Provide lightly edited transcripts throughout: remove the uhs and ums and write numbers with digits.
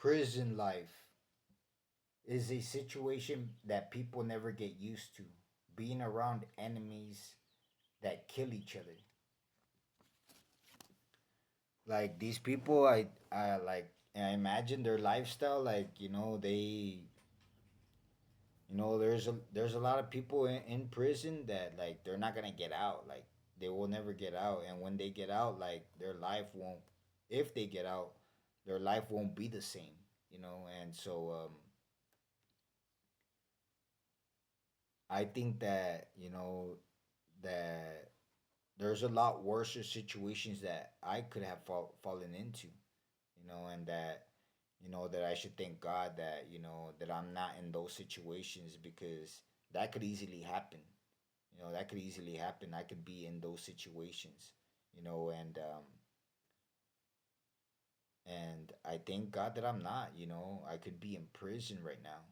Prison life is a situation that people never get used to. Being around enemies that kill each other. Like these people, I like. I imagine their lifestyle. Like there's a lot of people in prison that like they're not gonna get out. Like they will never get out, and when they get out, like their life won't. If they get out, their life won't be the same. And so I think that that there's a lot worse situations that I could have fallen into, and that I should thank God that that I'm not in those situations because that could easily happen. That could easily happen. I could be in those situations, and I thank God that I'm not. I could be in prison right now.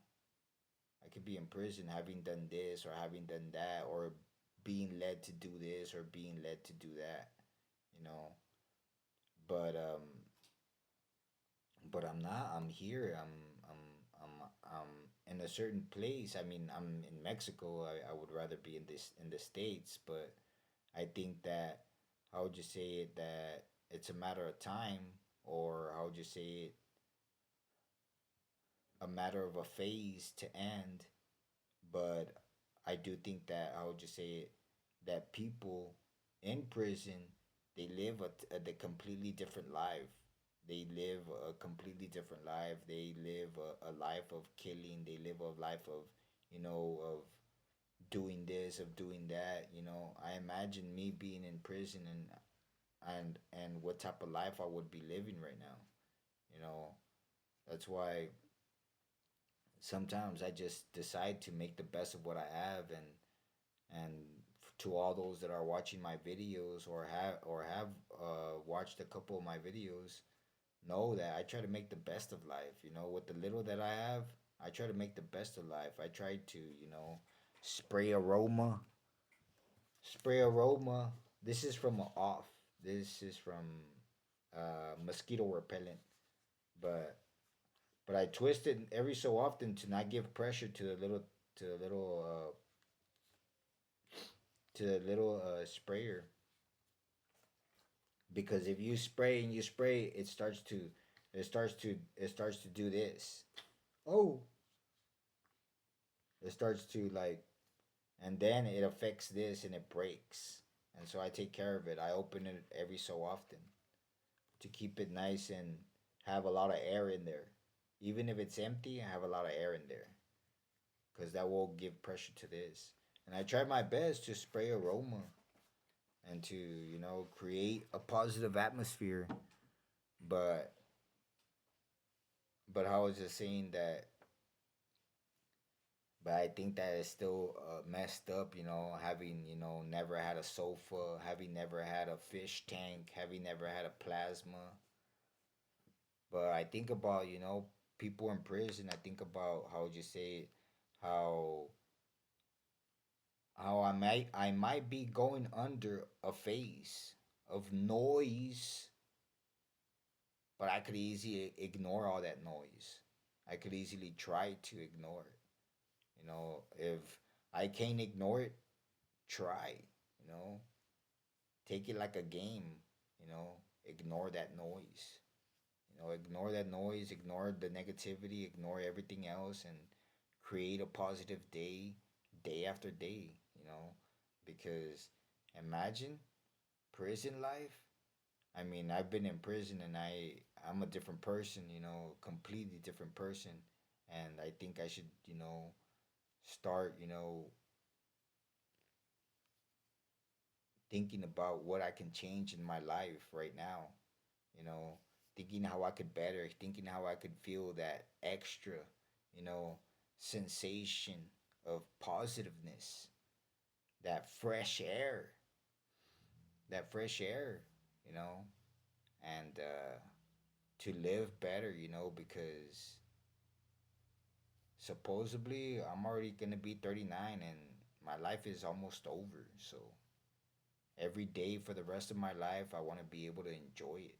I could be in prison having done this or having done that or being led to do this or being led to do that, you know. But I'm not. I'm here. I'm in a certain place. I mean, I'm in Mexico. I would rather be in the States, but I think that how would you say it that it's a matter of time, or how would you say it, a matter of a phase to end. But I do think that how would you say it that people in prison they live a completely different life. They live a completely different life. They live a life of killing. They live a life of of doing this, of doing that. I imagine me being in prison and what type of life I would be living right now. You know, that's why sometimes I just decide to make the best of what I have, and to all those that are watching my videos or have watched a couple of my videos, know that I try to make the best of life. With the little that I have, I try to make the best of life. I try to spray aroma, spray aroma. This is from a off. This is from mosquito repellent, but I twist it every so often to not give pressure to the little sprayer, because if you spray and you spray, it starts to do this. Oh, it starts to like, and then it affects this and it breaks. And so I take care of it. I open it every so often to keep it nice and have a lot of air in there. Even if it's empty, I have a lot of air in there because that will give pressure to this. And I try my best to spray aroma and to create a positive atmosphere. But I was just saying that, but I think that it's still messed up. Having never had a sofa, having never had a fish tank, having never had a plasma. But I think about people in prison. I think about how would you say it, how I might be going under a phase of noise, but I could easily ignore all that noise. I could easily try to ignore it. If I can't ignore it, try. You know, take it like a game. Ignore that noise. Ignore that noise, ignore the negativity, ignore everything else, and create a positive day, day after day. Because imagine prison life. I mean, I've been in prison and I'm a different person, completely different person. And I think I should, start, thinking about what I can change in my life right now, you know, thinking how I could better, thinking how I could feel that extra, you know, sensation of positiveness, that fresh air, that fresh air, you know, and to live better, because supposedly I'm already gonna be 39 and my life is almost over. So every day for the rest of my life, I want to be able to enjoy it.